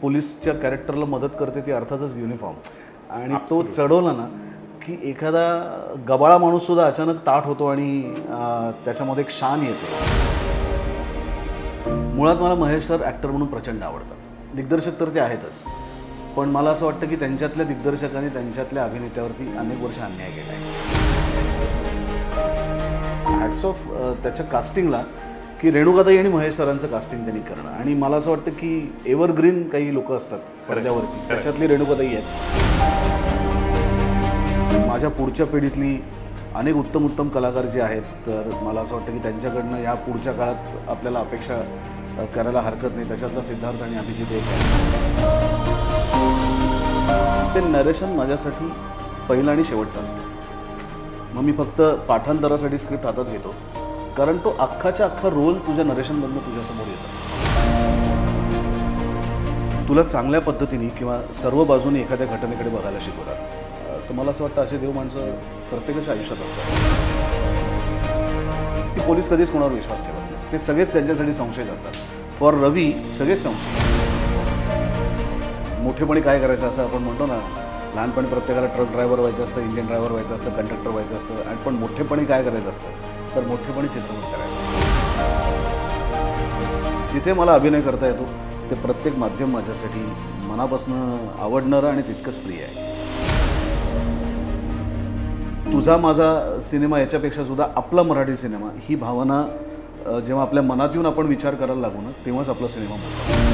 पोलीसच्या कॅरेक्टरला मदत करते ती अर्थातच युनिफॉर्म. आणि तो चढवला ना की एखादा गबाळा माणूस सुद्धा अचानक ताठ होतो आणि त्याच्यामध्ये एक शान येते. मुळात मला महेश सर ॲक्टर म्हणून प्रचंड आवडतात. दिग्दर्शक तर ते आहेतच, पण मला असं वाटतं की त्यांच्यातल्या दिग्दर्शकांनी त्यांच्यातल्या अभिनेत्यावरती अनेक वर्ष अन्याय केला आहे. हॅट्स ऑफ त्याच्या कास्टिंगला की रेणुकाताई आणि महेश सरांचं कास्टिंग त्यांनी करणं. आणि मला असं वाटतं की एव्हरग्रीन काही लोक असतात पडद्यावरती, त्याच्यातली रेणुकाताई आहेत. माझ्या पुढच्या पिढीतली अनेक उत्तम उत्तम कलाकार जे आहेत, तर मला असं वाटतं की त्यांच्याकडनं या पुढच्या काळात आपल्याला अपेक्षा करायला हरकत नाही. त्याच्यातला सिद्धार्थ आणि अभिजित एक आहे. ते नरेशन माझ्यासाठी पहिलं आणि शेवटचं असतं. मग मी फक्त पाठांतरासाठी स्क्रिप्ट हातात घेतो, कारण तो अख्खाच्या अख्खा रोल तुझ्या नरेशनमधनं तुझ्यासमोर येतो. तुला चांगल्या पद्धतीने किंवा सर्व बाजूने एखाद्या घटनेकडे बघायला शिकवतात. तर मला असं वाटतं असे देव माणसं प्रत्येकाच्या आयुष्यात असतात. की पोलीस कधीच कोणावर विश्वास ठेवत नाही. ते सगळेच त्यांच्यासाठी संशयित असतात. फॉर रवी सगळेच संशय. मोठेपणी काय करायचं असं आपण म्हणतो ना, लहानपणी प्रत्येकाला ट्रक ड्रायव्हर व्हायचं असतं, इंजिन ड्रायव्हर व्हायचं असतं, कंडक्टर व्हायचं असतं. आणि पण मोठेपणी काय करायचं असतं, तर मोठेपणी चित्रपट करायचं. जिथे मला अभिनय करता येतो ते प्रत्येक माध्यम माझ्यासाठी मनापासून आवडणारं आणि तितकंच प्रिय आहे. तुझा माझा सिनेमा याच्यापेक्षा सुद्धा आपला मराठी सिनेमा ही भावना जेव्हा आपल्या मनात येऊन आपण विचार करायला लागू ना, तेव्हाच आपला सिनेमा मोठा.